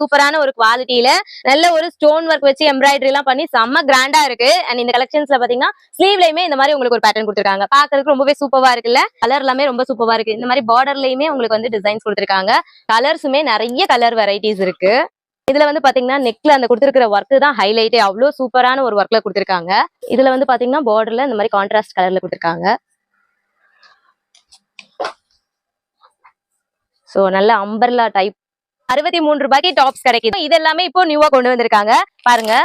சூப்பரான ஒரு குவாலிட்டியில நல்ல ஒரு ஸ்டோன் ஒர்க் வச்சு எம்ப்ராய்டரி எல்லாம் பண்ணி செம்ம கிராண்டா இருக்கு. அண்ட் இந்த கலெக்ஷன்ஸ்ல பாத்தீங்கன்னா ஸ்லீவ்லயுமே இந்த மாதிரி உங்களுக்கு ஒரு பேட்டர்ன் கொடுத்திருக்காங்க. பாக்குறதுக்கு ரொம்பவே சூப்பரா இருக்குல்ல. கலர் எல்லாமே ரொம்ப சூப்பரா இருக்கு. இந்த மாதிரி பார்டர்லயுமே உங்களுக்கு வந்து டிசைன்ஸ் கொடுத்திருக்காங்க. கலர்ஸுமே நிறைய கலர் வெரைட்டிஸ் இருக்கு. இதுல வந்து பாத்தீங்கன்னா நெக்ல அந்த கொடுத்திருக்கிற ஒர்க் தான் ஹைலைட்டே. அவ்வளவு சூப்பரான ஒரு ஒர்க்ல கொடுத்திருக்காங்க. இதுல வந்து பாத்தீங்கன்னா பார்டர்ல இந்த மாதிரி கான்ட்ராஸ்ட் கலர்ல கொடுத்திருக்காங்க. சோ நல்ல அம்பர்லா டைப் 63 ரூபாய்க்கு டாப்ஸ் கிடைக்குது. இது எல்லாமே இப்போ நியூவா கொண்டு வந்திருக்காங்க பாருங்க.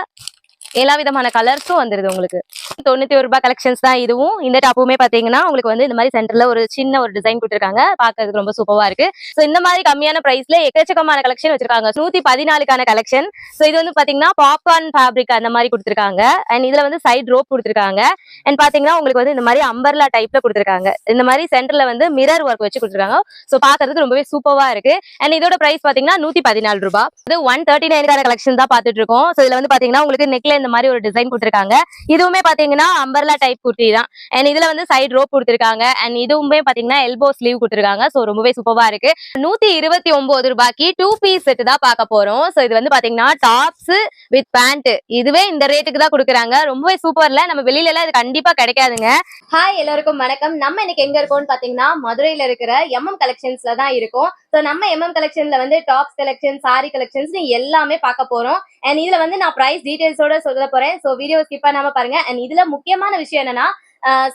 எல்லா விதமான கலர்ஸும் வந்துருது உங்களுக்கு. 91 ரூபாய் கலெக்ஷன்ஸ் தான் இதுவும். இந்த டாப்புமே பாத்தீங்கன்னா உங்களுக்கு வந்து இந்த மாதிரி சென்டர்ல ஒரு சின்ன ஒரு டிசைன் கொடுத்திருக்காங்க. பாக்குறதுக்கு ரொம்ப சூப்பரா இருக்கு. சோ இந்த மாதிரி கம்மியான பிரைஸ்ல எக்கச்சக்கமான கலெக்ஷன் வச்சிருக்காங்க. 114க்கான கலெக்ஷன். சோ இது வந்து பாத்தீங்கன்னா பாப்கார்ன் ஃபேப்ரிக் அந்த மாதிரி கொடுத்திருக்காங்க. அண்ட் இதுல வந்து சைடு ரோப் கொடுத்திருக்காங்க. அண்ட் பாத்தீங்கன்னா உங்களுக்கு வந்து இந்த மாதிரி அம்பர்லா டைப்ல கொடுத்திருக்காங்க. இந்த மாதிரி சென்டர்ல வந்து மிரர் ஒர்க் வச்சு கொடுத்திருக்காங்க. சோ பாக்குறதுக்கு ரொம்பவே சூப்பரா இருக்கு. அண்ட் இதோட பிரைஸ் பாத்தீங்கன்னா 114 ரூபாய். இது 139க்கான கலெக்ஷன் தான் பாத்துட்டு இருக்கோம். சோ இதுல வந்து பாத்தீங்கன்னா உங்களுக்கு நெக்ல இந்த மாதிரி ஒரு டிசைன் கொடுத்திருக்காங்க. இதுவுமே பாத்தீங்கன்னா அம்பர்லா டைப் குர்த்தி தான். அண்ட் இதுல வந்து சைடு ரோப் கொடுத்திருக்காங்க. அண்ட் இதுவுமே பாத்தீங்கன்னா எல்போ ஸ்லீவ் கொடுத்திருக்காங்க. சோ ரொம்பவே சூப்பரா இருக்கு. 129 ரூபாய்க்கு 2 பீஸ் செட் தான் பார்க்க போறோம். சோ இது வந்து பாத்தீங்கன்னா டாப்ஸ் வித் பேண்ட். இதுவே இந்த ரேட்டுக்கு தான் கொடுக்குறாங்க. ரொம்பவே சூப்பர்ல. நம்ம வெளியில எல்லாம் இது கண்டிப்பா கிடைக்காதுங்க. ஹாய் எல்லாருக்கும் வணக்கம். நம்ம இன்னைக்கு எங்க இருக்கோம்னு பாத்தீங்கன்னா மதுரையில இருக்கிற MM கலெக்ஷன்ஸ்ல தான் இருக்கோம். சோ நம்ம MM கலெக்ஷன்ல வந்து டாப்ஸ் கலெக்ஷன், சாரி கலெக்ஷன்ஸ் எல்லாமே பார்க்க போறோம். அண்ட் இதுல வந்து நான் பிரைஸ் டீடைல்ஸோட சொல்ல போறேன். சோ வீடியோ ஸ்கிப் பண்ணாம பாருங்க. அண்ட் இதுல முக்கியமான விஷயம் என்னன்னா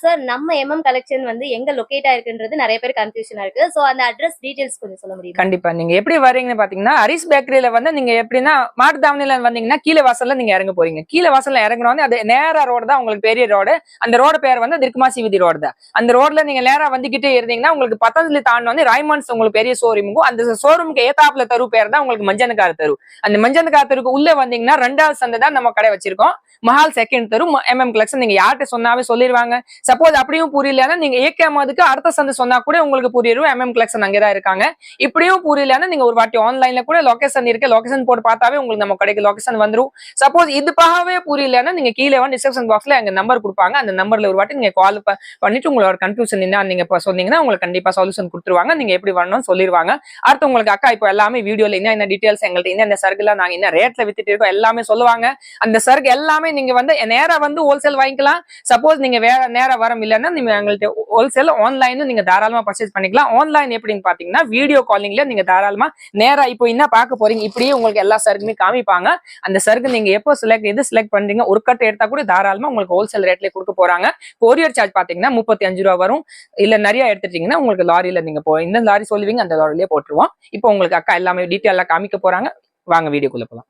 சார் நம்ம MM கலெக்ஷன் வந்து எங்க லொகேட் ஆயிருக்குன்றது நிறைய பேர் கன்ஃபியூஷனா இருக்கு. சோ அந்த அட்ரஸ் டீடைல்ஸ் கொஞ்சம் சொல்ல முடியும்? கண்டிப்பா. நீங்க எப்படி வரீங்கன்னு பாத்தீங்கன்னா ஹரிஸ் பேக்கரியில வந்து நீங்க எப்படின்னா மாட்டுத்தாவணியில வந்தீங்கன்னா கீழே வாசல்ல நீங்க இறங்க போறீங்க. கீழே வாசல்ல இறங்கணும். அது நேரா ரோடு தான் உங்களுக்கு பெரிய ரோடு. அந்த ரோடு பேர் வந்து திருக்குமாசி வீதி ரோடு தான். அந்த ரோட்ல நீங்க நேரா வந்துகிட்டே இருந்தீங்கன்னா உங்களுக்கு பத்தஞ்சலி தாண்டி வந்து ராய்மான்ஸ் உங்களுக்கு பெரிய ஷோரூமுக்கும் அந்த ஷோரூமுக்கு ஏத்தாப்புல தெரு பேர் தான் உங்களுக்கு மஞ்சனக்கார தெரு. அந்த மஞ்சனக்கார தெருக்கு உள்ள வந்தீங்கன்னா 2வது சந்தை தான் நம்ம கடை வச்சிருக்கோம். மஹால் செகண்ட் தெரு MM கலெக்ஷன். நீங்க யார்கிட்ட சொன்னாவே சொல்லிடுவாங்க. சப்போஸ் அப்படியும் புரியலன்னா நீங்க ஏகேமாதுக்கு அடுத்த சந்தை சொன்னா கூட உங்களுக்கு புரியும். MM கலெக்ஷன் அங்கேதான் இருக்காங்க. இப்படியும் புரியலன்னா நீங்க ஒரு வாட்டி ஆன்லைன்ல கூட லொகேஷன் இருக்கு. லொகேஷன் போட்டு பார்த்தாவே உங்களுக்கு நம்ம கடைக்கு லொகேஷன் வந்துரும். சப்போஸ் இதுக்காகவே புரியலன்னா நீங்க கீழே வந்து டிஸ்கிரிப்ஷன் பாக்ஸ்ல எங்க நம்பர் கொடுப்பாங்க. அந்த நம்பர்ல ஒரு வாட்டி நீங்க கால் பண்ணிட்டு உங்களோட கன்ஃபியூஷன் என்ன நீங்க இப்ப சொன்னீங்கன்னா உங்களுக்கு கண்டிப்பா சொல்யூஷன் கொடுத்துருவாங்க. நீங்க எப்படி வரணும்னு சொல்லிடுவாங்க. அடுத்து உங்களுக்கு அக்கா இப்போ எல்லாமே வீடியோல என்ன டீடைல்ஸ் எங்கள்ட்ட என்ன சர்க்குல நாங்க என்ன ரேட்ல வித்துட்டு இருக்கோம் எல்லாமே சொல்லுவாங்க. அந்த சர்க்கு எல்லாமே நீங்க வந்து நேரா வந்து ஹோல்சேல் வாங்கிக்கலாம். சப்போஸ் நீங்க வேற நேரா வரம் இல்லைன்னா நீங்க எங்கள்ட்ட ஹோல்சேல் ஆன்லைன் நீங்க தாராளமா பர்ச்சேஸ் பண்ணிக்கலாம். ஆன்லைன் எப்படின்னு பாத்தீங்கன்னா வீடியோ காலிங்ல நீங்க தாராளமா நேரா இப்போ என்ன பார்க்க போறீங்க இப்படியே உங்களுக்கு எல்லா சர்க்குமே காமிப்பாங்க. அந்த சர்க்கு நீங்க எப்போ செலக்ட் பண்றீங்க ஒரு கட்டு எடுத்தா கூட தாராளமா உங்களுக்கு ஹோல்சேல் ரேட்ல கொடுக்க போறாங்க. கொரியர் சார்ஜ் பாத்தீங்கன்னா 35 ரூபா வரும். இல்ல நிறைய எடுத்துட்டீங்கன்னா உங்களுக்கு லாரியில நீங்க இந்த லாரி சொல்லுவீங்க அந்த லாரிலேயே போட்டுருவோம். இப்போ உங்களுக்கு அக்கா எல்லாமே டீட்டெயிலா காமிக்க போறாங்க. வாங்க வீடியோக்குள்ள போலாம்.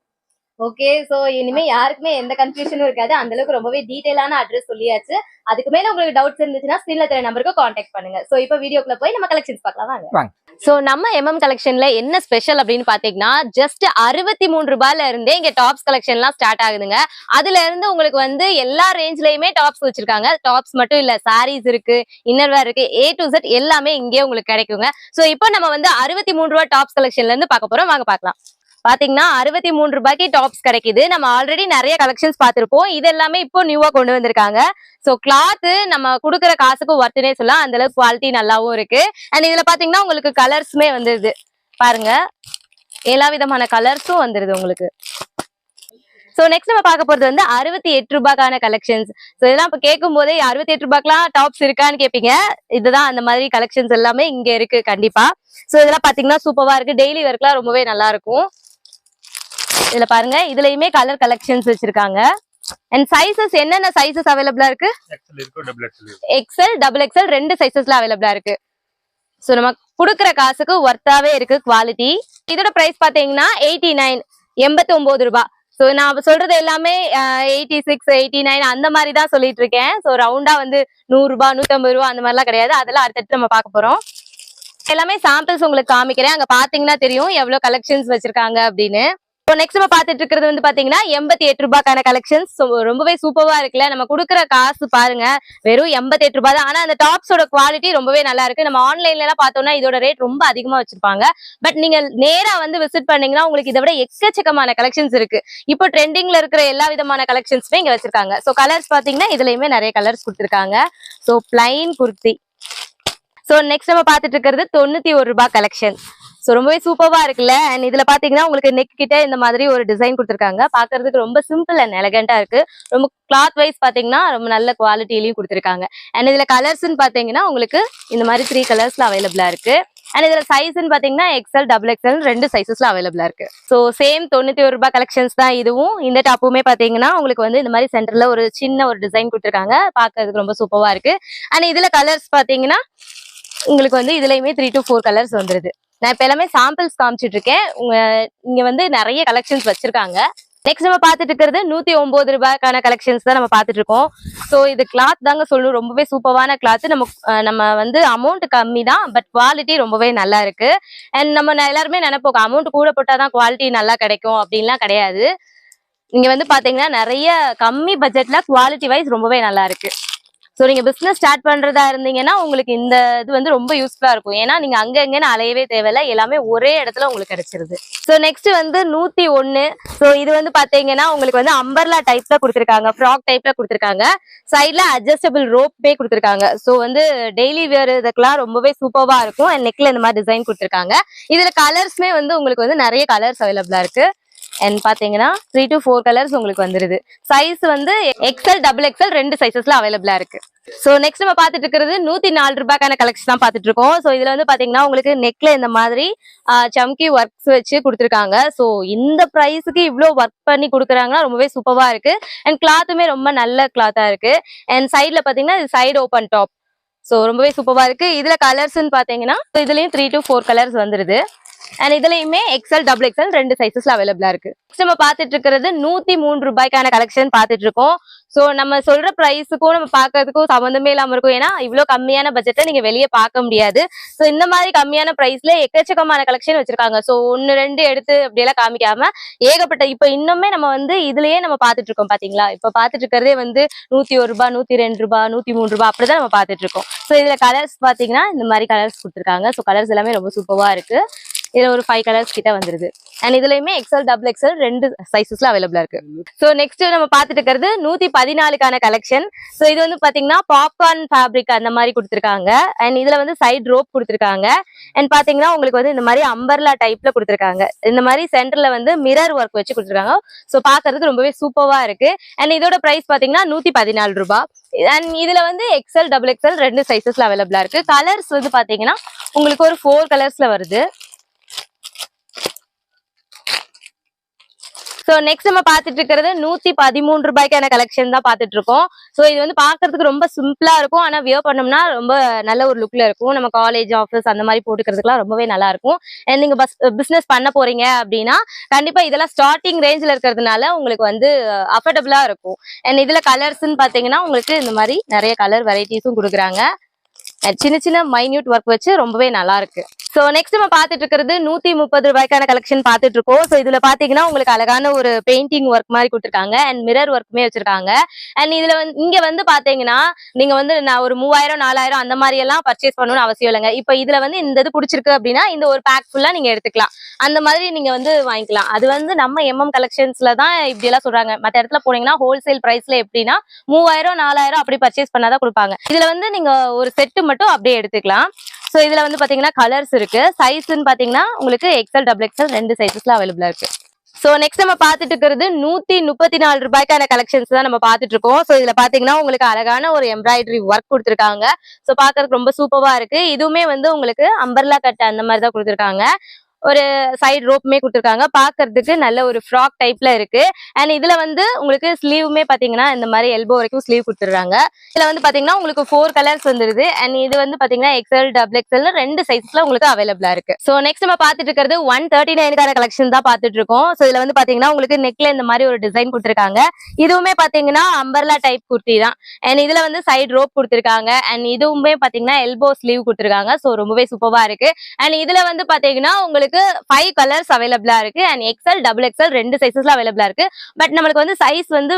ஓகே, சோ இனிமே யாருக்குமே எந்த கன்ஃபியூஷனும் இருக்காது. அந்த அளவுக்கு ரொம்பவே டீடைலான அட்ரஸ் சொல்லியாச்சு. அதுக்கு மேல உங்களுக்கு டவுட்ஸ் இருந்துச்சுன்னா ஸ்கிரீன்ல தெரிய நம்பருக்கு கான்டாக்ட் பண்ணுங்க. சோ இப்போ வீடியோக்குள்ள போய் நம்ம கலெக்ஷன்ஸ் பார்க்கலாம் வாங்க. சோ நம்ம MM கலெக்ஷன்ல என்ன ஸ்பெஷல் அப்படின்னு பாத்தீங்கன்னா ஜஸ்ட் 63 ரூபாயில இருந்தே இங்க டாப்ஸ் கலெக்ஷன் எல்லாம் ஸ்டார்ட் ஆகுதுங்க. அதுல இருந்து உங்களுக்கு வந்து எல்லா ரேஞ்ச்லயுமே டாப்ஸ் வச்சிருக்காங்க. டாப்ஸ் மட்டும் இல்ல, சாரீஸ் இருக்கு, இன்னர்வேர் இருக்கு, A to Z எல்லாமே இங்கே உங்களுக்கு கிடைக்குங்க. சோ இப்போ நம்ம வந்து 63 ரூபாய் டாப்ஸ் கலெக்ஷன்ல இருந்து பார்க்க போறோம். வாங்க பார்க்கலாம். பாத்தீங்கன்னா 63 ரூபாய்க்கு டாப்ஸ் கிடைக்குது. நம்ம ஆல்ரெடி நிறைய கலெக்ஷன்ஸ் பார்த்திருப்போம். இது எல்லாமே இப்போ நியூவா கொண்டு வந்திருக்காங்க. சோ கிளாத் நம்ம குடுக்குற காசுக்கு ஒர்த்துனே சொல்லலாம். அந்த அளவுக்கு குவாலிட்டி நல்லாவும் இருக்கு. அண்ட் இதுல பாத்தீங்கன்னா உங்களுக்கு கலர்ஸுமே வந்துருது பாருங்க. எல்லா விதமான கலர்ஸும் வந்துருது உங்களுக்கு. சோ நெக்ஸ்ட் நம்ம பார்க்க போறது வந்து 68 ரூபாய்க்கான கலெக்ஷன்ஸ். சோ இதெல்லாம் இப்ப கேட்கும் போதே 68 ரூபாய்க்குலாம் டாப்ஸ் இருக்கான்னு கேட்பீங்க. இதுதான் அந்த மாதிரி கலெக்ஷன்ஸ் எல்லாமே இங்க இருக்கு கண்டிப்பா. சோ இதெல்லாம் பாத்தீங்கன்னா சூப்பரா இருக்கு. டெய்லி ஒர்க்லாம் ரொம்பவே நல்லா இருக்கும். இதுல பாருங்க இதுலயுமே கலர் கலெக்ஷன்ஸ் வச்சிருக்காங்க. அண்ட் சைசஸ் என்னென்ன சைசஸ் அவைலபிளா இருக்கு? XL, XXL ரெண்டு சைசஸ்ல அவைலபிளா இருக்கு. சோ நம்ம குடுக்குற காசுக்கு ஒர்த்தாவே இருக்கு குவாலிட்டி. இதோட பிரைஸ் பாத்தீங்கன்னா 89 ரூபாய். சோ நான் சொல்றது எல்லாமே 86, 89 அந்த மாதிரி தான் சொல்லிட்டு இருக்கேன். சோ ரவுண்டா வந்து 100 ரூபாய் 150 ரூபாய் அந்த மாதிரிலாம் கிடையாது. அதெல்லாம் அடுத்தடுத்து நம்ம பார்க்க போறோம். எல்லாமே சாம்பிள்ஸ் உங்களுக்கு காமிக்கிறேன். அங்க பாத்தீங்கன்னா தெரியும் எவ்வளவு கலெக்ஷன்ஸ் வச்சிருக்காங்க அப்படின்னு. நெக்ஸ்ட் நம்ம பாத்துட்டு இருக்கிறது வந்து பாத்தீங்கன்னா 88 ரூபாய்க்கான கலெக்ஷன்ஸ். ரொம்பவே சூப்பரா இருக்குல்ல. நம்ம குடுக்குற காசு பாருங்க வெறும் 88 ரூபாய் தான். ஆனா அந்த டாப்ஸோட குவாலிட்டி ரொம்பவே நல்லா இருக்கு. நம்ம ஆன்லைன்ல எல்லாம் பார்த்தோம்னா இதோட ரேட் ரொம்ப அதிகமா வச்சிருப்பாங்க. பட் நீங்க நேரா வந்து விசிட் பண்ணீங்கன்னா உங்களுக்கு இதை விட எக்கச்சக்கமான கலெக்ஷன்ஸ் இருக்கு. இப்போ ட்ரெண்டிங்ல இருக்கிற எல்லா விதமான கலெக்ஷன்ஸுமே இங்க வச்சிருக்காங்க. சோ கலர்ஸ் பாத்தீங்கன்னா இதுலயுமே நிறைய கலர்ஸ் கொடுத்திருக்காங்க. So plain kurti. So next நம்ம பாத்துட்டு இருக்கிறது 91 ரூபாய் கலெக்ஷன். சோ ரொம்பவே சூப்பர்வா இருக்குல்ல. அண்ட் இதுல பாத்தீங்கன்னா உங்களுக்கு நெக் கிட்ட இந்த மாதிரி ஒரு டிசைன் கொடுத்திருக்காங்க. பாக்குறதுக்கு ரொம்ப சிம்பிள் அண்ட் எலகண்டா இருக்கு. ரொம்ப கிளாத் வைஸ் பாத்தீங்கன்னா ரொம்ப நல்ல குவாலிட்டிலயும் கொடுத்திருக்காங்க. அண்ட் இதுல கலர்ஸ்ன்னு பாத்தீங்கன்னா உங்களுக்கு இந்த மாதிரி 3 கலர்ஸ்ல அவைலபிளா இருக்கு. அண்ட் இதுல சைஸ்ன்னு பாத்தீங்கன்னா XL, XXL 2 சைசஸ்ல அவைலபிளா இருக்கு. சோ சேம் 91 ரூபாய் கலெக்ஷன்ஸ் தான் இதுவும். இந்த டாப்புமே பாத்தீங்கன்னா உங்களுக்கு வந்து இந்த மாதிரி சென்டர்ல ஒரு சின்ன ஒரு டிசைன் கொடுத்திருக்காங்க. பாக்குறதுக்கு ரொம்ப சூப்பர்வா இருக்கு. அண்ட் இதுல கலர்ஸ் பாத்தீங்கன்னா உங்களுக்கு வந்து இதுலயுமே 3 to 4 கலர்ஸ் வந்துருது. நான் இப்ப எல்லாமே சாம்பிள்ஸ் காமிச்சிட்டு இருக்கேன். இங்க வந்து நிறைய கலெக்ஷன்ஸ் வச்சிருக்காங்க. நெக்ஸ்ட் நம்ம பாத்துட்டு இருக்கிறது 109 ரூபாய்க்கான கலெக்ஷன்ஸ் தான் நம்ம பாத்துட்டு இருக்கோம். சோ இது கிளாத் தாங்க சொல்லணும், ரொம்பவே சூப்பரான கிளாத். நம்ம வந்து அமௌண்ட் கம்மி தான், பட் குவாலிட்டி ரொம்பவே நல்லா இருக்கு. அண்ட் நம்ம எல்லாருமே நினைப்போம் அமௌண்ட் கூட போட்டாதான் குவாலிட்டி நல்லா கிடைக்கும் அப்படின்லாம் கிடையாது. இங்க வந்து பாத்தீங்கன்னா நிறைய கம்மி பட்ஜெட்ல குவாலிட்டி வைஸ் ரொம்பவே நல்லா இருக்கு. சோ நீங்க பிசினஸ் ஸ்டார்ட் பண்றதா இருந்தீங்கன்னா உங்களுக்கு இந்த இது வந்து ரொம்ப யூஸ்ஃபுல்லா இருக்கும். ஏன்னா நீங்க அங்க எங்கன்னு அலையவே தேவையில்ல, எல்லாமே ஒரே இடத்துல உங்களுக்கு கிடைச்சிருது. சோ நெக்ஸ்ட் வந்து 101. சோ இது வந்து பாத்தீங்கன்னா உங்களுக்கு வந்து அம்பர்லா டைப்ல கொடுத்திருக்காங்க, ஃப்ராக் டைப்ல கொடுத்திருக்காங்க. சைட்ல அட்ஜஸ்டபிள் ரோப்பே கொடுத்திருக்காங்க. சோ வந்து டெய்லி வேர் இதுக்கெல்லாம் ரொம்பவே சூப்பர்வா இருக்கும். அண்ட் நெக்ல இந்த மாதிரி டிசைன் கொடுத்திருக்காங்க. இதுல கலர்ஸ்மே வந்து உங்களுக்கு வந்து நிறைய கலர்ஸ் அவைலபிளா இருக்கு. அண்ட் பாத்தீங்கன்னா 3 to 4 கலர்ஸ் உங்களுக்கு வந்துருது. சைஸ் வந்து XL, XXL 2 சைசஸ்ல அவைலபிளா இருக்கு. சோ நெக்ஸ்ட் நம்ம பாத்துட்டு இருக்கிறது 104 ரூபாய்க்கான கலெக்ஷன் தான் பாத்துட்டு இருக்கோம். சோ இதுல வந்து பாத்தீங்கன்னா உங்களுக்கு நெக்ல இந்த மாதிரி சம்கி ஒர்க்ஸ் வச்சு கொடுத்துருக்காங்க. சோ இந்த பிரைஸுக்கு இவ்வளவு ஒர்க் பண்ணி கொடுக்குறாங்கன்னா ரொம்பவே சூப்பர்வா இருக்கு. அண்ட் கிளாத்துமே ரொம்ப நல்ல கிளாத்தா இருக்கு. அண்ட் சைட்ல பாத்தீங்கன்னா இது சைடு ஓபன் டாப். சோ ரொம்பவே சூப்பர்வா இருக்கு. இதுல கலர்ஸ்ன்னு பாத்தீங்கன்னா இதுலயும் 3 to 4 கலர்ஸ் வந்துருது. அண்ட் இதுலயுமே XL, XXL 2 சைசஸ்ல அவைலபிளா இருக்கு. நம்ம பாத்துட்டு இருக்கிறது 103 ரூபாய்க்கான கலெக்ஷன் பாத்துட்டு இருக்கோம். சோ நம்ம சொல்ற பிரைஸுக்கும் நம்ம பாக்குறதுக்கும் சம்பந்தமே இல்லாம இருக்கும். ஏன்னா இவ்வளவு கம்மியான பட்ஜெட்ல நீங்க வெளியே பார்க்க முடியாது. சோ இந்த மாதிரி கம்மியான பிரைஸ்ல எக்கச்சக்கமான கலெக்ஷன் வச்சிருக்காங்க. சோ 1, 2 எடுத்து அப்படியெல்லாம் காமிக்காம ஏகப்பட்ட இப்ப இன்னுமே நம்ம வந்து இதுலயே நம்ம பாத்துட்டு இருக்கோம் பாத்தீங்களா. இப்ப பாத்துட்டு இருக்கிறதே வந்து 101 ரூபாய், 102 ரூபாய், 103 ரூபாய் அப்படிதான் நம்ம பாத்துட்டு இருக்கோம். சோ இதுல கலர்ஸ் பாத்தீங்கன்னா இந்த மாதிரி கலர்ஸ் கொடுத்துருக்காங்க. சோ கலர்ஸ் எல்லாமே ரொம்ப சூப்பர்வா இருக்கு. இதுல ஒரு 5 கலர்ஸ் கிட்ட வந்துருது. அண்ட் இதுலயுமே XL, XXL 2 சைசஸ்ல அவைலபிளா இருக்கு. சோ நெக்ஸ்ட் நம்ம பாத்துட்டு இருக்கிறது 114க்கான கலெக்ஷன். சோ இது வந்து பாத்தீங்கன்னா பாப்கார்ன் ஃபேப்ரிக் அந்த மாதிரி கொடுத்திருக்காங்க. அண்ட் இதுல வந்து சைடு ரோப் கொடுத்திருக்காங்க. அண்ட் பாத்தீங்கன்னா உங்களுக்கு வந்து இந்த மாதிரி அம்பர்லா டைப்ல கொடுத்திருக்காங்க. இந்த மாதிரி சென்டர்ல வந்து மிரர் ஒர்க் வச்சு கொடுத்திருக்காங்க. சோ பாக்குறதுக்கு ரொம்பவே சூப்பர்வா இருக்கு. அண்ட் இதோட பிரைஸ் பாத்தீங்கன்னா 114 ரூபாய். அண்ட் இதுல வந்து XL, XXL 2 சைசஸ்ல அவைலபிளா இருக்கு. கலர்ஸ் வந்து பாத்தீங்கன்னா உங்களுக்கு ஒரு 4 கலர்ஸ்ல வருது. சோ நெக்ஸ்ட் நம்ம பாத்துட்டு இருக்கிறது 113 ரூபாய்க்கான கலெக்ஷன் தான் பாத்துட்டு இருக்கோம். சோ இது வந்து பாக்குறதுக்கு ரொம்ப சிம்பிளா இருக்கும். ஆனா வியர் பண்ணோம்னா ரொம்ப நல்ல ஒரு லுக்ல இருக்கும். நம்ம காலேஜ், ஆஃபீஸ் அந்த மாதிரி போட்டுக்கிறதுக்குலாம் ரொம்பவே நல்லா இருக்கும். நீங்க பிசினஸ் பண்ண போறீங்க அப்படின்னா கண்டிப்பா இதெல்லாம் ஸ்டார்டிங் ரேஞ்ச்ல இருக்கிறதுனால உங்களுக்கு வந்து அஃபோர்டபுளா இருக்கும். அண்ட் இதுல கலர்ஸ்ன்னு பாத்தீங்கன்னா உங்களுக்கு இந்த மாதிரி நிறைய கலர் வெரைட்டிஸும் கொடுக்குறாங்க. சின்ன சின்ன மைன்யூட் ஒர்க் வச்சு ரொம்பவே நல்லா இருக்கு. சோ நெக்ஸ்ட் நம்ம பாத்துட்டு இருக்கிறது 130 ரூபாய்க்கான கலெக்ஷன் பாத்துட்டு இருக்கோம். சோ இதுல பாத்தீங்கன்னா உங்களுக்கு அழகான ஒரு பெயிண்டிங் ஒர்க் மாதிரி கொடுத்திருக்காங்க. அண்ட் மிரர் ஒர்க்குமே வச்சிருக்காங்க. அண்ட் இதுல வந்து இங்க வந்து பாத்தீங்கன்னா நீங்க வந்து நான் ஒரு 3000, 4000 அந்த மாதிரி எல்லாம் பர்ச்சேஸ் பண்ணணும்னு அவசியம் இல்லைங்க. இப்ப இதுல வந்து இந்த இது பிடிச்சிருக்கு அப்படின்னா இந்த ஒரு பேக் ஃபுல்லா நீங்க எடுத்துக்கலாம். அந்த மாதிரி நீங்க வந்து வாங்கிக்கலாம். அது வந்து நம்ம MM கலெக்ஷன்ஸ்ல தான் இப்படி எல்லாம் சொல்றாங்க. மத்த இடத்துல போனீங்கன்னா ஹோல்சேல் பிரைஸ்ல எப்படின்னா 3000, 4000 அப்படி பர்ச்சேஸ் பண்ணாதான் கொடுப்பாங்க. இதுல வந்து நீங்க ஒரு செட்டு மட்டும் அப்படியே எடுத்துக்கலாம். சோ இதுல வந்து பாத்தீங்கன்னா கலர்ஸ் இருக்கு. சைஸ்ன்னு பாத்தீங்கன்னா உங்களுக்கு XL, XXL 2 சைசஸ்ல அவைலபிளா இருக்கு. சோ நெக்ஸ்ட் நம்ம பாத்துட்டு இருக்கிறது 134 ரூபாய்க்கான கலெக்ஷன்ஸ் தான் நம்ம பாத்துட்டு இருக்கோம். சோ இதுல பாத்தீங்கன்னா உங்களுக்கு அழகான ஒரு எம்ப்ராய்டரி ஒர்க் கொடுத்திருக்காங்க. சோ பாக்குறதுக்கு ரொம்ப சூப்பர்வா இருக்கு. இதுவுமே வந்து உங்களுக்கு அம்பர்லா கட் அந்த மாதிரி தான் கொடுத்திருக்காங்க. ஒரு சைடு ரோப்புமே கொடுத்திருக்காங்க. பாக்குறதுக்கு நல்ல ஒரு ஃப்ராக் டைப்ல இருக்கு. அண்ட் இதுல வந்து உங்களுக்கு ஸ்லீவுமே பாத்தீங்கன்னா இந்த மாதிரி எல்போ வரைக்கும் ஸ்லீவ் கொடுத்துறாங்க. இதுல வந்து பாத்தீங்கன்னா உங்களுக்கு 4 கலர்ஸ் வந்துருது. அண்ட் இது வந்து பாத்தீங்கன்னா XL, XXL 2 சைஸ்ல உங்களுக்கு அவைலபிளா இருக்கு. சோ நெக்ஸ்ட் நம்ம பாத்துட்டு இருக்கிறது 139க்கான கலெக்ஷன் தான் பாத்துட்டு இருக்கோம். சோ இதுல வந்து பாத்தீங்கன்னா உங்களுக்கு நெக்ல இந்த மாதிரி ஒரு டிசைன் கொடுத்திருக்காங்க. இதுவுமே பாத்தீங்கன்னா அம்பர்லா டைப் குர்த்தி தான். அண்ட் இதுல வந்து சைடு ரோப் கொடுத்திருக்காங்க. அண்ட் இதுவுமே பாத்தீங்கன்னா எல்போ ஸ்லீவ் கொடுத்திருக்காங்க. சோ ரொம்பவே சூப்பர்வா இருக்கு. அண்ட் இதுல வந்து பாத்தீங்கன்னா உங்களுக்கு 5 கலர்ஸ் அவைலபிளா இருக்கு. அண்ட் XL, XXL 2 சைசஸ்ல அவைலபிளா இருக்கு. பட் நம்மளுக்கு வந்து சைஸ் வந்து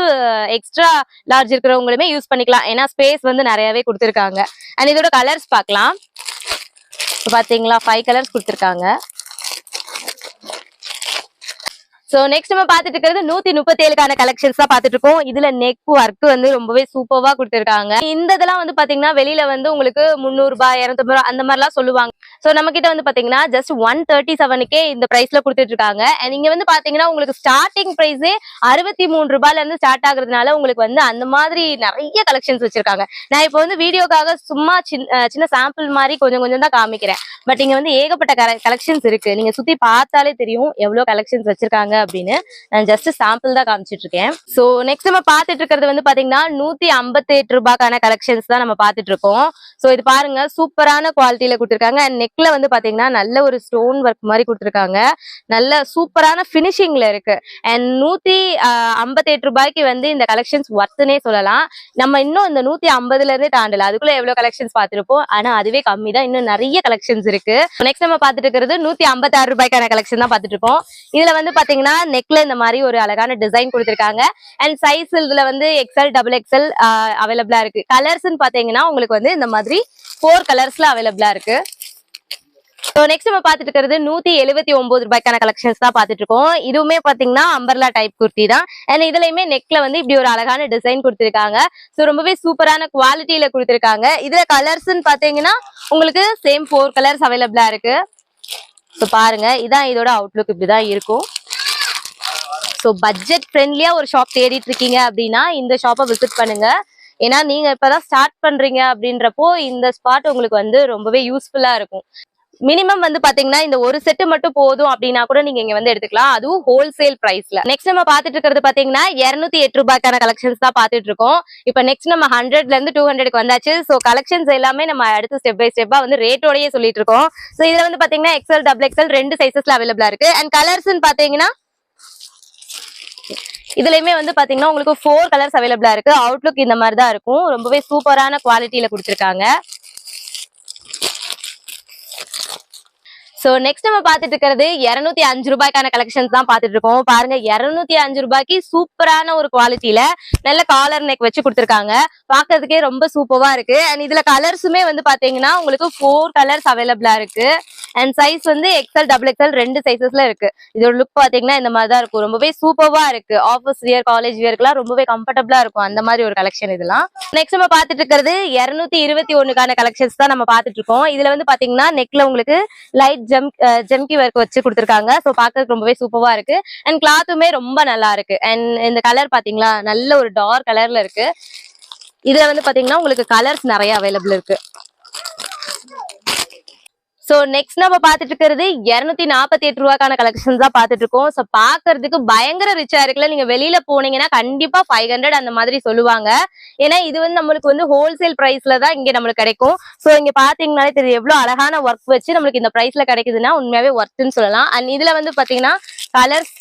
எக்ஸ்ட்ரா லார்ஜ் இருக்கிறவங்களுமே யூஸ் பண்ணிக்கலாம். ஏன்னா ஸ்பேஸ் வந்து நிறையவே கொடுத்திருக்காங்க. அண்ட் இதோட கலர்ஸ் பார்க்கலாம். பாத்தீங்களா 5 கலர்ஸ் கொடுத்திருக்காங்க. சோ நெக்ஸ்ட் நம்ம பாத்துட்டு இருக்கிறது 137க்கான கலெக்ஷன்ஸ் தான் பாத்துட்டு இருக்கோம். இதுல நெக் ஒர்க் வந்து ரொம்பவே சூப்பர்வா கொடுத்திருக்காங்க. இந்த இதெல்லாம் வந்து பாத்தீங்கன்னா வெளியில வந்து உங்களுக்கு 300 ரூபாய் 250 ரூபாய் அந்த மாதிரி எல்லாம் சொல்லுவாங்க. சோ நம்ம கிட்ட வந்து பாத்தீங்கன்னா ஜஸ்ட் 137க்கே இந்த பிரைஸ்ல கொடுத்துட்டு இருக்காங்க. அண்ட் இங்க வந்து பாத்தீங்கன்னா உங்களுக்கு ஸ்டார்டிங் பிரைஸே 63 ரூபாயில இருந்து ஸ்டார்ட் ஆகுறதுனால உங்களுக்கு வந்து அந்த மாதிரி நிறைய கலெக்ஷன்ஸ் வச்சிருக்காங்க. நான் இப்போ வந்து வீடியோக்காக சும்மா சின்ன சாம்பிள் மாதிரி கொஞ்சம் கொஞ்சம் தான் காமிக்கிறேன். பட் இங்க வந்து ஏகப்பட்ட கலெக்ஷன்ஸ் இருக்கு. நீங்க சுத்தி பார்த்தாலே தெரியும் எவ்வளவு கலெக்ஷன்ஸ் வச்சிருக்காங்க அப்படின்னு. நான் ஜஸ்ட் சாம்பிள் தான் காமிச்சிட்டு இருக்கேன். சோ நெக்ஸ்ட் நம்ம பாத்துட்டு இருக்கிறது வந்து பாத்தீங்கன்னா 158 ரூபாய்க்கான கலெக்ஷன்ஸ் தான் நம்ம பாத்துட்டு இருக்கோம். சோ இது பாருங்க சூப்பரான குவாலிட்டியில கொடுத்திருக்காங்க. அண்ட் நெக்ல வந்து பாத்தீங்கன்னா நல்ல ஒரு ஸ்டோன் ஒர்க் மாதிரி கொடுத்திருக்காங்க. நல்ல சூப்பரான பினிஷிங்ல இருக்கு. அண்ட் 158 ரூபாய்க்கு வந்து இந்த கலெக்ஷன்ஸ் ஒர்த்துனே சொல்லலாம். நம்ம இன்னும் இந்த 150ல இருந்தே தாண்டல. அதுக்குள்ள எவ்வளவு கலெக்ஷன்ஸ் பாத்துருப்போம். ஆனா அதுவே கம்மி தான். இன்னும் நிறைய கலெக்ஷன்ஸ் இருக்கு. நெக்ஸ்ட் நம்ம பாத்துட்டு இருக்கிறது 156 ரூபாய்க்கான கலெக்ஷன் தான் பாத்துட்டு இருக்கோம். இதுல வந்து பாத்தீங்கன்னா நெக்ல இந்த மாதிரி ஒரு அழகான டிசைன் கொடுத்திருக்காங்க. அண்ட் சைஸ் இதுல வந்து XL XXL அவைலபிளா இருக்கு. கலர்ஸ்ன்னு பாத்தீங்கன்னா உங்களுக்கு வந்து இந்த மாதிரி 4 கலர்ஸ்ல அவைலபிளா இருக்கு. நெக்ஸ்ட் நம்ம பாத்துட்டு இருக்கிறது 179 ரூபாய்க்கான கலெக்ஷன்ஸ் தான் பாத்துட்டு இருக்கோம். இதுவுமே பாத்தீங்கன்னா அம்பர்லா டைப் குர்த்தி தான். அண்ட் இதுலயுமே நெக்ல வந்து இப்படி ஒரு அழகான டிசைன் கொடுத்திருக்காங்க. சோ ரொம்பவே சூப்பரான குவாலிட்டியில கொடுத்திருக்காங்க. இதுல கலர்ஸ்ன்னு பாத்தீங்கன்னா உங்களுக்கு சேம் 4 கலர்ஸ் அவைலபிளா இருக்கு. சோ பாருங்க இதான் இதோட அவுட்லுக் இப்படிதான் இருக்கும். சோ பட்ஜெட் ஃப்ரெண்ட்லியா ஒரு ஷாப் தேடிட்டு இருக்கீங்க அப்படின்னா இந்த ஷாப்பை விசிட் பண்ணுங்க. ஏன்னா நீங்க இப்பதான் ஸ்டார்ட் பண்றீங்க அப்படின்றப்போ இந்த ஸ்பாட் உங்களுக்கு வந்து ரொம்பவே யூஸ்ஃபுல்லா இருக்கும். மினிமம் வந்து பாத்தீங்கன்னா இந்த ஒரு செட்டு மட்டும் போதும் அப்படின்னா கூட நீங்க இங்க வந்து எடுத்துக்கலாம். அதுவும் ஹோல்சேல் பிரைஸ்ல. நெக்ஸ்ட் நம்ம பாத்துட்டு இருக்கிறது பாத்தீங்கன்னா 208 ரூபாய்க்கான கலெக்ஷன்ஸ் தான் பாத்துட்டு இருக்கோம். இப்ப நெக்ஸ்ட் நம்ம 100ல இருந்து 200க்கு வந்தாச்சு. சோ கலெக்ஷன்ஸ் எல்லாமே நம்ம அடுத்து ஸ்டெப் பை ஸ்டெப்பா வந்து ரேட்டோடயே சொல்லிட்டு இருக்கோம். சோ இதுல வந்து பாத்தீங்கன்னா XL XXL 2 சைசஸ்ல அவைலபிளா இருக்கு. அண்ட் கலர்ஸ்ன்னு பாத்தீங்கன்னா இதுலயுமே வந்து பாத்தீங்கன்னா உங்களுக்கு 4 கலர்ஸ் அவைலபிளா இருக்கு. அவுட்லுக் இந்த மாதிரி தான் இருக்கும். ரொம்பவே சூப்பரான குவாலிட்டியில கொடுத்திருக்காங்க. சோ நெக்ஸ்ட் நம்ம பாத்துட்டு இருக்கிறது 205 ரூபாய்க்கான கலெக்ஷன்ஸ் தான் பாத்துட்டு இருக்கோம். பாருங்க 205 ரூபாய்க்கு சூப்பரான ஒரு குவாலிட்டியில நல்ல காலர் நெக் வச்சு கொடுத்திருக்காங்க. பாக்குறதுக்கே ரொம்ப சூப்பரா இருக்கு. அண்ட் இதுல கலர்ஸுமே வந்து பாத்தீங்கன்னா உங்களுக்கு 4 கலர்ஸ் அவைலபிளா இருக்கு. அண்ட் சைஸ் வந்து XL XXL 2 சைசஸ்ல இருக்கு. இதோட லுக் பாத்தீங்கன்னா இந்த மாதிரி தான் இருக்கும். ரொம்பவே சூப்பரா இருக்கு. ஆஃபீஸ் வியர் காலேஜ் வியர்க்குலாம் ரொம்பவே கம்ஃபர்டபிளா இருக்கும். அந்த மாதிரி ஒரு கலெக்ஷன் இதெல்லாம். நெக்ஸ்ட் நம்ம பாத்துட்டு இருக்கிறது 221க்கான கலெக்ஷன்ஸ் தான் நம்ம பாத்துட்டு இருக்கோம். இதுல வந்து பாத்தீங்கன்னா நெக்ல உங்களுக்கு லைட் ஜெம்கி ஒர்க் வச்சு கொடுத்திருக்காங்க. சோ பாக்குறதுக்கு ரொம்பவே சூப்பரா இருக்கு. அண்ட் கிளாத்துமே ரொம்ப நல்லா இருக்கு. அண்ட் இந்த கலர் பாத்தீங்களா நல்ல ஒரு டார்க் கலர்ல இருக்கு. இதுல வந்து பாத்தீங்கன்னா உங்களுக்கு கலர்ஸ் நிறைய அவைலபிள் இருக்கு. சோ நெக்ஸ்ட் நம்ம பாத்துட்டு இருக்கிறது 248 ரூபாய்க்கான கலெக்ஷன்ஸ் தான் பாத்துட்டு இருக்கோம். சோ பாக்குறதுக்கு பயங்கர ரிச்சா இருக்குல்ல. நீங்க வெளியில போனீங்கன்னா கண்டிப்பா 500 அந்த மாதிரி சொல்லுவாங்க. ஏன்னா இது வந்து நம்மளுக்கு வந்து ஹோல்சேல் பிரைஸ்ல தான் இங்க நம்மளுக்கு கிடைக்கும். சோ இங்க பாத்தீங்கன்னாலே தெரியும் எவ்வளவு அழகான ஒர்க் வச்சு நம்மளுக்கு இந்த பிரைஸ்ல கிடைக்குதுன்னா உண்மையாவே ஒர்த்துன்னு சொல்லலாம். அண்ட் இதுல வந்து பாத்தீங்கன்னா கலர்ஸ்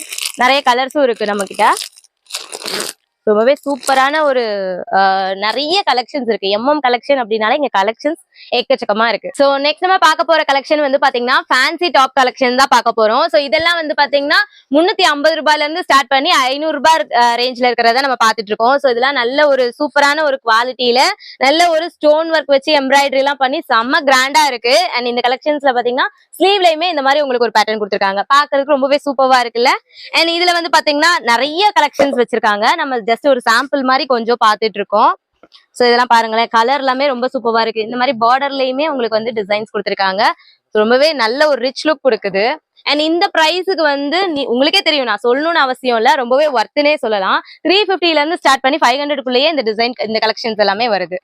நிறைய கலர்ஸும் இருக்கு நம்ம கிட்ட. ரொம்பவே சூப்பரான ஒரு நிறைய கலெக்ஷன்ஸ் இருக்கு. கலெக்ஷன் அப்படின்னாலே இங்க கலெக்ஷன்ஸ் எக்கச்சக்கமா இருக்கு. சோ நெக்ஸ்ட் நம்ம பார்க்க போற கலெக்ஷன் வந்து பாத்தீங்கன்னா ஃபேன்சி டாப் கலெக்ஷன் தான் பார்க்க போறோம். சோ இதெல்லாம் வந்து பாத்தீங்கன்னா 350 ரூபாயில இருந்து ஸ்டார்ட் பண்ணி 500 ரூபாய் ரேஞ்ச்ல இருக்கிறத நம்ம பாத்துட்டு இருக்கோம். சோ இதெல்லாம் நல்ல ஒரு சூப்பரான ஒரு குவாலிட்டியில நல்ல ஒரு ஸ்டோன் ஒர்க் வச்சு எம்ப்ராய்டரி எல்லாம் பண்ணி செம்ம கிராண்டா இருக்கு. அண்ட் இந்த கலெக்ஷன்ஸ்ல பாத்தீங்கன்னா ஸ்லீவ்லயுமே இந்த மாதிரி உங்களுக்கு ஒரு பேட்டர்ன் கொடுத்திருக்காங்க. பாக்குறதுக்கு ரொம்பவே சூப்பரா இருக்குல்ல. அண்ட் இதுல வந்து பாத்தீங்கன்னா நிறைய கலெக்ஷன்ஸ் வச்சிருக்காங்க. நம்ம ஜஸ்ட் ஒரு சாம்பிள் மாதிரி கொஞ்சம் பாத்துட்டு இருக்கோம். சோ இதெல்லாம் பாருங்களேன் கலர் எல்லாமே ரொம்ப சூப்பரா இருக்கு. இந்த மாதிரி பார்டர்லயுமே உங்களுக்கு வந்து டிசைன்ஸ் கொடுத்திருக்காங்க. ரொம்பவே நல்ல ஒரு ரிச் லுக் கொடுக்குது. அண்ட் இந்த பிரைஸுக்கு வந்து உங்களுக்கே தெரியும் நான் சொல்லணும்னு அவசியம் இல்ல. ரொம்பவே ஒர்த்துனே சொல்லலாம். 350ல இருந்து ஸ்டார்ட் பண்ணி 500க்குள்ளேயே இந்த டிசைன் இந்த கலெக்ஷன்ஸ் எல்லாமே வருது.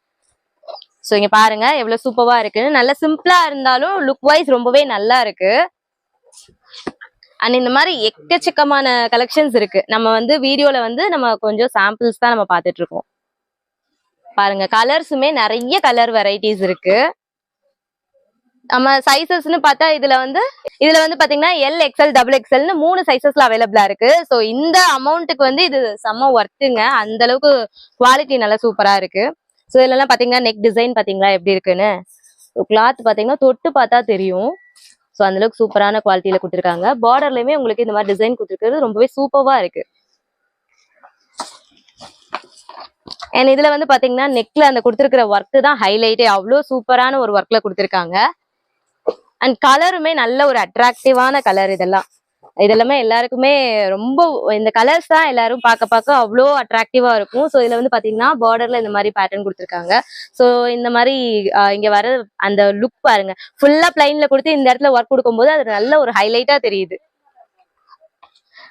சோ இங்க பாருங்க எவ்வளவு சூப்பரா இருக்கு. நல்ல சிம்பிளா இருந்தாலும் லுக் வைஸ் ரொம்பவே நல்லா இருக்கு. அண்ட் இந்த மாதிரி எக்கச்சக்கமான கலெக்ஷன்ஸ் இருக்கு. நம்ம வந்து வீடியோல வந்து நம்ம கொஞ்சம் சாம்பிள்ஸ் தான் நம்ம பாத்துட்டு இருக்கோம். பாருங்க கலர்ஸுமே நிறைய கலர் வெரைட்டிஸ் இருக்கு. நம்ம சைசஸ்ன்னு பார்த்தா இதுல வந்து பாத்தீங்கன்னா L XL XXLன்னு 3 சைசஸ்ல அவைலபிளா இருக்கு. சோ இந்த அமௌண்ட்டுக்கு வந்து இது செம்ம ஒர்த்துங்க. அந்த அளவுக்கு குவாலிட்டி நல்லா சூப்பரா இருக்கு. சோ இதெல்லாம் பாத்தீங்கன்னா நெக் டிசைன் பாத்தீங்களா எப்படி இருக்குன்னு. கிளாத் பாத்தீங்கன்னா தொட்டு பார்த்தா தெரியும். சோ அந்த அளவுக்கு சூப்பரான குவாலிட்டியில கொடுத்திருக்காங்க. பார்டர்லயுமே உங்களுக்கு இந்த மாதிரி டிசைன் கொடுத்திருக்கிறது ரொம்பவே சூப்பரா இருக்கு. அண்ட் இதுல வந்து பாத்தீங்கன்னா நெக்ல அந்த கொடுத்திருக்கிற ஒர்க் தான் ஹைலைட்டே. அவ்வளவு சூப்பரான ஒரு ஒர்க்ல கொடுத்திருக்காங்க. அண்ட் கலருமே நல்ல ஒரு அட்ராக்டிவான கலர் இதெல்லாம். இதெல்லாமே எல்லாருக்குமே ரொம்ப இந்த கலர்ஸ் தான் எல்லாரும் பார்க்க அவ்வளோ அட்ராக்டிவா இருக்கும். ஸோ இதுல வந்து பாத்தீங்கன்னா பார்டர்ல இந்த மாதிரி பேட்டர்ன் கொடுத்துருக்காங்க. ஸோ இந்த மாதிரி இங்க வர அந்த லுக் பாருங்க, ஃபுல்லா பிளைன்ல கொடுத்து இந்த இடத்துல ஒர்க் கொடுக்கும்போது அது நல்ல ஒரு ஹைலைட்டா தெரியுது.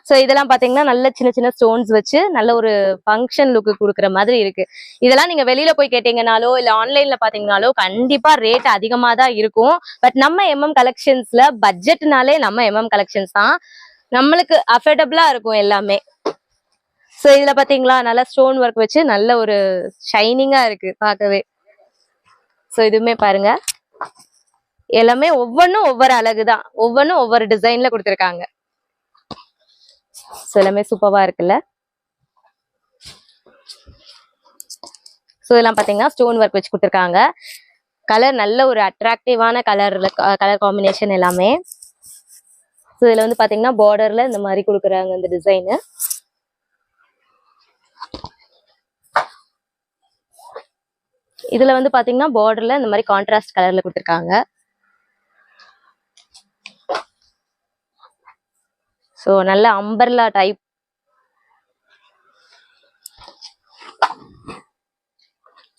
ஸோ இதெல்லாம் பாத்தீங்கன்னா நல்ல சின்ன சின்ன ஸ்டோன்ஸ் வச்சு நல்ல ஒரு ஃபங்க்ஷன் லுக்கு கொடுக்குற மாதிரி இருக்கு. இதெல்லாம் நீங்க வெளியில போய் கேட்டீங்கனாலோ இல்ல ஆன்லைன்ல பாத்தீங்கனாலோ கண்டிப்பா ரேட் அதிகமா தான் இருக்கும். பட் நம்ம MM கலெக்ஷன்ஸ்ல பட்ஜெட்னாலே நம்ம MM கலெக்ஷன்ஸ் தான், நம்மளுக்கு அஃபோர்டபுளா இருக்கும் எல்லாமே. ஸோ இதுல பாத்தீங்களா நல்லா ஸ்டோன் ஒர்க் வச்சு நல்ல ஒரு ஷைனிங்கா இருக்கு பார்க்கவே. ஸோ இதுவுமே பாருங்க, எல்லாமே ஒவ்வொன்றும் ஒவ்வொரு அழகுதான், ஒவ்வொன்றும் ஒவ்வொரு டிசைன்ல கொடுத்துருக்காங்க. ஸோ எல்லாமே சூப்பரா இருக்குல்ல. ஸோ இதெல்லாம் பாத்தீங்கன்னா ஸ்டோன் ஒர்க் வச்சு கொடுத்துருக்காங்க. கலர் நல்ல ஒரு அட்ராக்டிவான கலர்ல கலர் காம்பினேஷன் எல்லாமே. ஸோ இதுல வந்து பாத்தீங்கன்னா பார்டர்ல இந்த மாதிரி கொடுக்குறாங்க இந்த டிசைனு. இதுல வந்து பாத்தீங்கன்னா பார்டர்ல இந்த மாதிரி கான்ட்ராஸ்ட் கலர்ல கொடுத்துருக்காங்க. ஸோ நல்ல அம்பர்லா டைப்.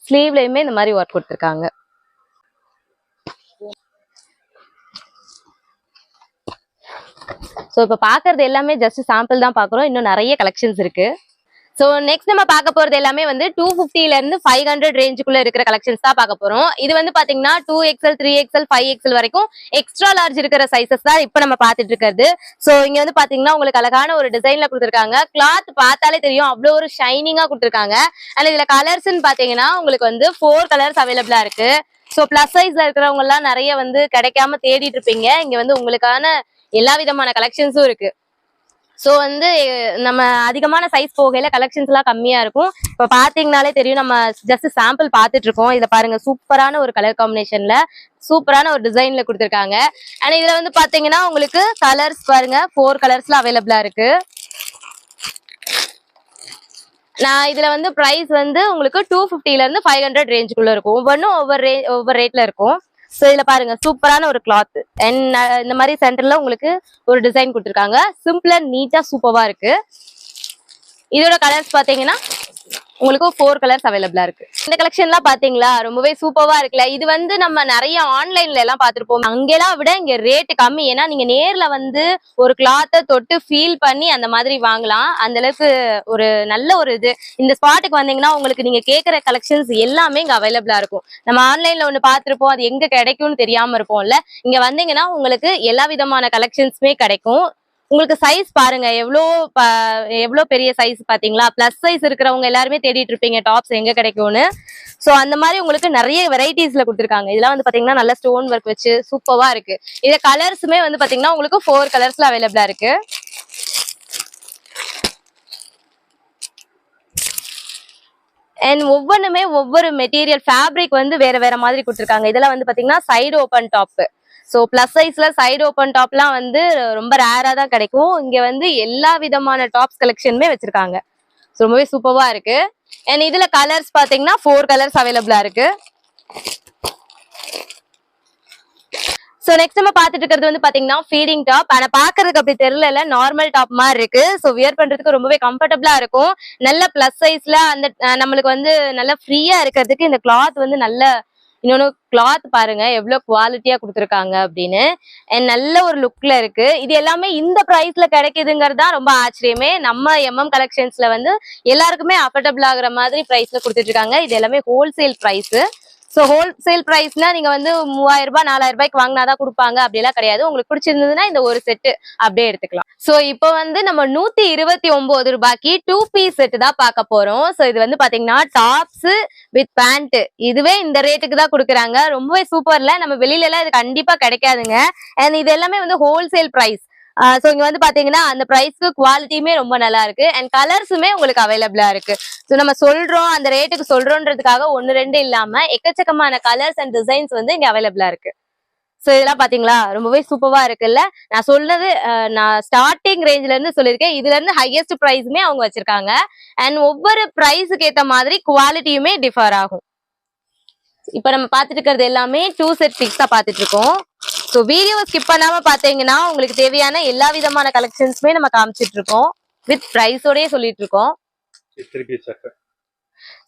ஸ்லீவ்லயுமே இந்த மாதிரி ஒர்க் கொடுத்துருக்காங்க. ஸோ இப்போ பாக்குறது எல்லாமே ஜஸ்ட் சாம்பிள் தான் பாக்குறோம், இன்னும் நிறைய கலெக்ஷன்ஸ் இருக்கு. ஸோ நெக்ஸ்ட் நம்ம பார்க்க போறது எல்லாமே வந்து 250ல இருந்து 500 ரேஞ்சுக்குள்ள இருக்கிற கலெக்ஷன்ஸ் தான் பார்க்க போறோம். இது வந்து பாத்தீங்கன்னா 2XL 3XL 5XL வரைக்கும் எக்ஸ்ட்ரா லார்ஜ் இருக்கிற சைசஸ் தான் இப்போ நம்ம பார்த்துட்டு இருக்கிறது. ஸோ இங்க வந்து பாத்தீங்கன்னா உங்களுக்கு அழகான ஒரு டிசைன்ல கொடுத்துருக்காங்க. கிளாத் பார்த்தாலே தெரியும் அவ்வளோ ஒரு ஷைனிங்கா கொடுத்துருக்காங்க. அண்ட் இதுல கலர்ஸ்ன்னு பாத்தீங்கன்னா உங்களுக்கு வந்து 4 கலர்ஸ் அவைலபிளா இருக்கு. ஸோ பிளஸ் சைஸ்ல இருக்கிறவங்க எல்லாம் நிறைய வந்து கிடைக்காம தேடிட்டு இருப்பீங்க, இங்க வந்து உங்களுக்கான எல்லா விதமான கலெக்ஷன்ஸும் இருக்கு. ஸோ வந்து நம்ம அதிகமான சைஸ் போகையில கலெக்ஷன்ஸ் எல்லாம் கம்மியா இருக்கும். இப்போ பாத்தீங்கன்னாலே தெரியும், நம்ம ஜஸ்ட் சாம்பிள் பார்த்துட்டு இருக்கோம். இதுல பாருங்க சூப்பரான ஒரு கலர் காம்பினேஷன்ல சூப்பரான ஒரு டிசைன்ல கொடுத்துருக்காங்க. அண்ட் இதுல வந்து பாத்தீங்கன்னா உங்களுக்கு கலர்ஸ் பாருங்க 4 கலர்ஸ்ல அவைலபிளா இருக்கு. நான் இதுல வந்து பிரைஸ் வந்து உங்களுக்கு 250ல இருந்து 500 ரேஞ்சுக்குள்ள இருக்கும். ஒவ்வொன்றும் ஒவ்வொரு ரேட்ல இருக்கும். ஸோ இதுல பாருங்க சூப்பரான ஒரு கிளாத் அண்ட் இந்த மாதிரி சென்டர்ல உங்களுக்கு ஒரு டிசைன் கொடுத்துருக்காங்க. சிம்பிள் அண்ட் நீட்டா சூப்பரா இருக்கு. இதோட கலர்ஸ் பாத்தீங்கன்னா உங்களுக்கு 4 கலர்ஸ் அவைலபிளா இருக்கு. இந்த கலெக்ஷன்லாம் பாத்தீங்களா ரொம்பவே சூப்பரா இருக்குல்ல. இது வந்து நம்ம நிறைய ஆன்லைன்ல எல்லாம் பாத்துருப்போம், அங்கெல்லாம் விட இங்க ரேட் கம்மி. ஏன்னா நீங்க நேர்ல வந்து ஒரு கிளாத்தை தொட்டு ஃபீல் பண்ணி அந்த மாதிரி வாங்கலாம். அந்த அளவுக்கு ஒரு நல்ல ஒரு இது. இந்த ஸ்பாட்டுக்கு வந்தீங்கன்னா உங்களுக்கு நீங்க கேட்கிற கலெக்ஷன்ஸ் எல்லாமே இங்க அவைலபிளா இருக்கும். நம்ம ஆன்லைன்ல ஒண்ணு பாத்துருப்போம், அது எங்க கிடைக்கும்னு தெரியாம இருப்போம்ல. இங்க வந்தீங்கன்னா உங்களுக்கு எல்லா விதமான கலெக்ஷன்ஸுமே கிடைக்கும். உங்களுக்கு சைஸ் பாருங்க எவ்வளோ பெரிய சைஸ் பாத்தீங்களா. பிளஸ் சைஸ் இருக்கிறவங்க எல்லாருமே தேடிட்டு இருப்பீங்க டாப்ஸ் எங்க கிடைக்கும்னு. சோ அந்த மாதிரி உங்களுக்கு நிறைய வெரைட்டிஸ்ல கொடுத்துருக்காங்க. இதெல்லாம் வந்து பாத்தீங்கன்னா நல்ல ஸ்டோன் ஒர்க் வச்சு சூப்பரா இருக்கு. இது கலர்ஸுமே வந்து பாத்தீங்கன்னா உங்களுக்கு 4 கலர்ஸ்ல அவைலபிளா இருக்கு. அண்ட் ஒவ்வொன்றுமே ஒவ்வொரு மெட்டீரியல் ஃபேப்ரிக் வந்து வேற மாதிரி கொடுத்துருக்காங்க. இதெல்லாம் வந்து பாத்தீங்கன்னா side open top. So plus சைஸ்ல சைடு ஓப்பன் டாப்லாம் வந்து ரொம்ப ரேரா தான் கிடைக்கும். இங்க வந்து எல்லா விதமான டாப்ஸ் கலெக்ஷனுமே வச்சிருக்காங்க. ஸோ ரொம்பவே சூப்பரா இருக்கு. அண்ட் இதுல கலர்ஸ் பாத்தீங்கன்னா 4 கலர்ஸ் அவைலபிளா இருக்கு. ஸோ நெக்ஸ்ட் நம்ம பார்த்துட்டு இருக்கிறது வந்து பாத்தீங்கன்னா ஃபீடிங் டாப். ஆனா பாக்குறதுக்கு அப்படி தெரியல, நார்மல் டாப் மாதிரி இருக்கு. ஸோ வியர் பண்றதுக்கு ரொம்பவே கம்ஃபர்டபுளா இருக்கும். நல்ல பிளஸ் சைஸ்ல அந்த நம்மளுக்கு வந்து நல்ல ஃப்ரீயா இருக்கிறதுக்கு இந்த கிளாத் வந்து நல்ல இன்னொன்னு கிளாத் பாருங்க எவ்வளவு குவாலிட்டியா கொடுத்துருக்காங்க அப்படின்னு. நல்ல ஒரு லுக்ல இருக்கு. இது எல்லாமே இந்த பிரைஸ்ல கிடைக்குதுங்கிறது தான் ரொம்ப ஆச்சரியமே. நம்ம MM கலெக்ஷன்ஸ்ல வந்து எல்லாருக்குமே அஃபோர்டபுள் ஆகுற மாதிரி பிரைஸ்ல கொடுத்துட்டு இருக்காங்க. இது எல்லாமே ஹோல்சேல் பிரைஸ். ஸோ ஹோல்சேல் பிரைஸ்னா நீங்க வந்து 3000 ரூபாய் 4000 ரூபாய்க்கு வாங்கினாதான் கொடுப்பாங்க அப்படிலாம் கிடையாது. உங்களுக்கு பிடிச்சிருந்ததுன்னா இந்த ஒரு செட்டு அப்படியே எடுத்துக்கலாம். ஸோ இப்போ வந்து நம்ம 129 ரூபாய்க்கு 2 பீஸ் செட் தான் பார்க்க போறோம். ஸோ இது வந்து பாத்தீங்கன்னா டாப்ஸ் வித் பேண்ட். இதுவே இந்த ரேட்டுக்கு தான் கொடுக்குறாங்க. ரொம்பவே சூப்பர்ல. நம்ம வெளியில எல்லாம் இது கண்டிப்பா கிடைக்காதுங்க. அண்ட் இது எல்லாமே வந்து ஹோல்சேல் பிரைஸ். ஸோ இங்க வந்து பாத்தீங்கன்னா அந்த பிரைஸ்க்கு குவாலிட்டியுமே ரொம்ப நல்லா இருக்கு. அண்ட் கலர்ஸுமே உங்களுக்கு அவைலபிளா இருக்கு. ஸோ நம்ம சொல்றோம் அந்த ரேட்டுக்கு சொல்றோன்றதுக்காக 1 2 இல்லாம எக்கச்சக்கமான கலர்ஸ் அண்ட் டிசைன்ஸ் வந்து இங்க அவைலபிளா இருக்கு. ஸோ இதெல்லாம் பாத்தீங்களா ரொம்பவே சூப்பரா இருக்குல்ல. நான் சொன்னது நான் ஸ்டார்டிங் ரேஞ்ச்ல இருந்து சொல்லியிருக்கேன். இதுல இருந்து ஹையஸ்ட் பிரைஸுமே அவங்க வச்சிருக்காங்க. அண்ட் ஒவ்வொரு பிரைஸுக்கு ஏத்த மாதிரி குவாலிட்டியுமே டிஃபர் ஆகும். இப்ப நம்ம பாத்துட்டு இருக்கிறது எல்லாமே 2 செட் பிக்ஸ் தான் பாத்துட்டு இருக்கோம். ஸோ வீடியோ ஸ்கிப் பண்ணாம பாத்தீங்கன்னா உங்களுக்கு தேவையான எல்லா விதமான கலெக்ஷன்ஸுமே நம்ம காமிச்சிட்டு இருக்கோம், வித் பிரைஸோடயே சொல்லிட்டு இருக்கோம்.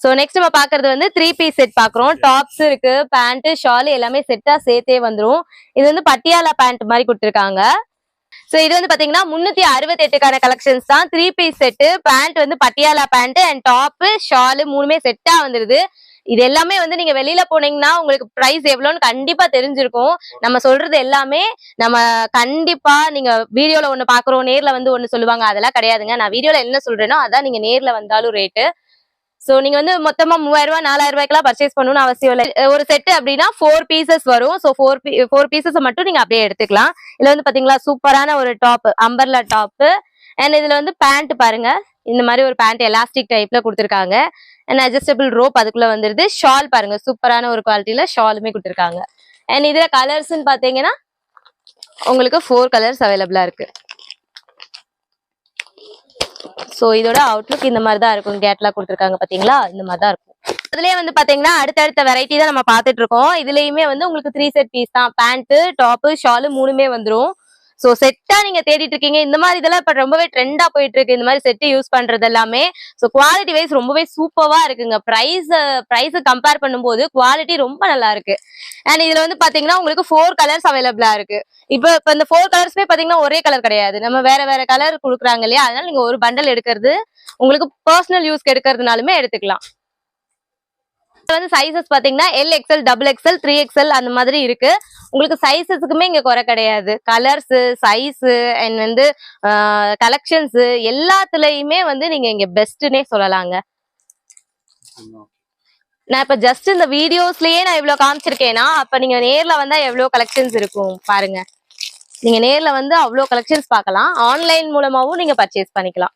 சோ நெக்ஸ்ட் நம்ம பாக்குறது வந்து 3 பீஸ் செட் பாக்குறோம். டாப்ஸ் இருக்கு, பேண்ட், ஷால் எல்லாமே செட்டா சேர்த்தே வந்துரும். இது வந்து பட்டியாலா பேண்ட் மாதிரி கொடுத்திருக்காங்க. சோ இது வந்து பாத்தீங்கன்னா 368க்கான கலெக்ஷன்ஸ் தான். 3 பீஸ் செட், பேண்ட் வந்து Patiala pant and top, shawl மூணுமே செட்டா வந்துருது. இது எல்லாமே வந்து நீங்க வெளியில போனீங்கன்னா உங்களுக்கு பிரைஸ் எவ்வளவுன்னு கண்டிப்பா தெரிஞ்சிருக்கும். நம்ம சொல்றது எல்லாமே நம்ம கண்டிப்பா நீங்க வீடியோல ஒண்ணு பாக்குறோம், நேர்ல வந்து ஒண்ணு சொல்லுவாங்க, அதெல்லாம் கிடையாதுங்க. நான் வீடியோல என்ன சொல்றேனோ அதான் நீங்க நேர்ல வந்தாலும் ரேட்டு. சோ நீங்க வந்து மொத்தமா 3000 ரூபாய் 4000 ரூபாய்க்குலாம் பர்ச்சேஸ் பண்ணணும்னு அவசியம் இல்லை. ஒரு செட் அப்படின்னா 4 பீசஸ் வரும். சோ 4 பீசஸ் மட்டும் நீங்க அப்படியே எடுத்துக்கலாம். இதுல வந்து பாத்தீங்களா சூப்பரான ஒரு டாப், அம்பர்லா டாப். அண்ட் இதுல வந்து பேண்ட் பாருங்க, இந்த மாதிரி ஒரு பேண்ட் எலாஸ்டிக் டைப்ல கொடுத்திருக்காங்க. அண்ட் அட்ஜஸ்டபிள் ரோப் அதுக்குள்ள வந்துருது. ஷால் பாருங்க, சூப்பரான ஒரு குவாலிட்டியில ஷாலுமே கொடுத்திருக்காங்க. அண்ட் இதுல கலர்ஸ்ன்னு பாத்தீங்கன்னா உங்களுக்கு 4 கலர்ஸ் அவைலபிளா இருக்கு. சோ இதோட அவுட்லுக் இந்த மாதிரி தான் இருக்கும். கேட்லாக் கொடுத்திருக்காங்க பாத்தீங்களா, இந்த மாதிரி தான் இருக்கும். இதுலயே வந்து பாத்தீங்கன்னா அடுத்தடுத்த வெரைட்டி தான் நம்ம பாத்துட்டு இருக்கோம். இதுலயுமே வந்து உங்களுக்கு 3 செட் பீஸ் தான். பேண்ட், டாப், ஷால் மூணுமே வந்துரும். சோ செட்டா நீங்க தேடிட்டு இருக்கீங்க, இந்த மாதிரி இதெல்லாம் இப்ப ரொம்பவே ட்ரெண்டா போயிட்டு இருக்கு, இந்த மாதிரி செட் யூஸ் பண்றது எல்லாமே. சோ குவாலிட்டி வைஸ் ரொம்பவே சூப்பரா இருக்குங்க. பிரைஸ் கம்பேர் பண்ணும்போது குவாலிட்டி ரொம்ப நல்லா இருக்கு. அண்ட் இதுல வந்து பாத்தீங்கன்னா உங்களுக்கு 4 கலர்ஸ் அவைலபிளா இருக்கு. இப்ப இந்த 4 கலர்ஸ்மே பாத்தீங்கன்னா ஒரே கலர் கிடையாது, நம்ம வேற வேற கலர் கொடுக்குறாங்க இல்லையா, அதனால நீங்க ஒரு பண்டல் எடுக்கிறது உங்களுக்கு பர்சனல் யூஸ்க்கு எடுக்கிறதுனாலுமே எடுத்துக்கலாம். வந்து சைஸஸ் பாத்தீங்கன்னா LXL, XXL, 3XL அந்த மாதிரி இருக்கு. உங்களுக்கு சைஸஸ்க்குமே இங்க குறை கிடையாது. கலர்ஸ், சைஸ் அண்ட் வந்து கலெக்ஷன்ஸ் எல்லாத்துலயுமே வந்து நீங்க இங்க பெஸ்ட்னே சொல்லலாங்க. நான் இப்ப ஜஸ்ட் இந்த வீடியோஸ்லயே நான் இவ்வளவு காமிச்சிருக்கேன்னா அப்ப நீங்க நேர்ல வந்தா எவ்வளவு கலெக்ஷன்ஸ் இருக்கும் பாருங்க. நீங்க நேர்ல வந்து அவ்வளவு கலெக்ஷன்ஸ் பார்க்கலாம். ஆன்லைன் மூலமாவும் நீங்க பர்ச்சேஸ் பண்ணிக்கலாம்.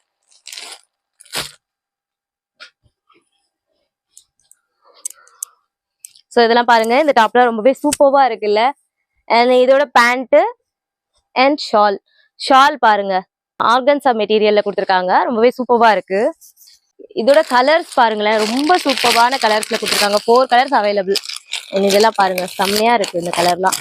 சோ இதெல்லாம் பாருங்க, இந்த டாப்ல ரொம்பவே சூப்பர்வா இருக்குல்ல. அண்ட் இதோட பேண்ட் அண்ட் ஷால் பாருங்க, ஆர்கன்சா மெட்டீரியல்ல கொடுத்திருக்காங்க, ரொம்பவே சூப்பர்வா இருக்கு. இதோட கலர்ஸ் பாருங்களேன், ரொம்ப சூப்பர்வான கலர்ஸ்ல கொடுத்திருக்காங்க. 4 கலர்ஸ் அவைலபிள். இதெல்லாம் பாருங்க, செம்மையா இருக்கு இந்த கலர்லாம்.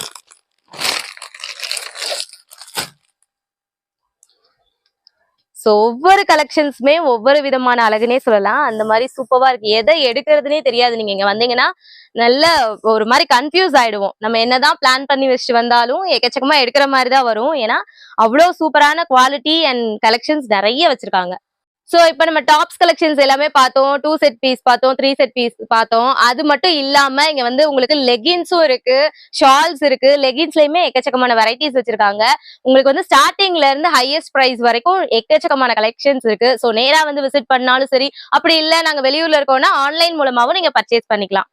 சோ ஒவ்வொரு கலெக்ஷன்ஸுமே ஒவ்வொரு விதமான அழகுனே சொல்லலாம். அந்த மாதிரி சூப்பரா இருக்கு. எதை எடுக்கிறதுனே தெரியாது. நீங்க இங்க வந்தீங்கன்னா நல்ல ஒரு மாதிரி கன்ஃபியூஸ் ஆயிடுவோம். நம்ம என்னதான் பிளான் பண்ணி வச்சுட்டு வந்தாலும் எக்கச்சக்கமா எடுக்கிற மாதிரி தான் வரும். ஏன்னா அவ்வளவு சூப்பரான குவாலிட்டி அண்ட் கலெக்ஷன்ஸ் நிறைய வச்சிருக்காங்க. சோ இப்ப நம்ம டாப்ஸ் கலெக்ஷன்ஸ் எல்லாமே பார்த்தோம், 2 செட் பீஸ் பார்த்தோம், 3 செட் பீஸ் பார்த்தோம். அது மட்டும் இல்லாம இங்க வந்து உங்களுக்கு லெகின்ஸும் இருக்கு, ஷால்ஸ் இருக்கு. லெகின்ஸ்லயுமே எக்கச்சக்கமான வெரைட்டிஸ் வச்சிருக்காங்க. உங்களுக்கு வந்து ஸ்டார்டிங்ல இருந்து ஹையஸ்ட் பிரைஸ் வரைக்கும் எக்கச்சக்கமான கலெக்ஷன்ஸ் இருக்கு. சோ நேரா வந்து விசிட் பண்ணாலும் சரி, அப்படி இல்ல நாங்க வெளியூர்ல இருக்கோம்னா ஆன்லைன் மூலமாவும் நீங்க பர்ச்சேஸ் பண்ணிக்கலாம்.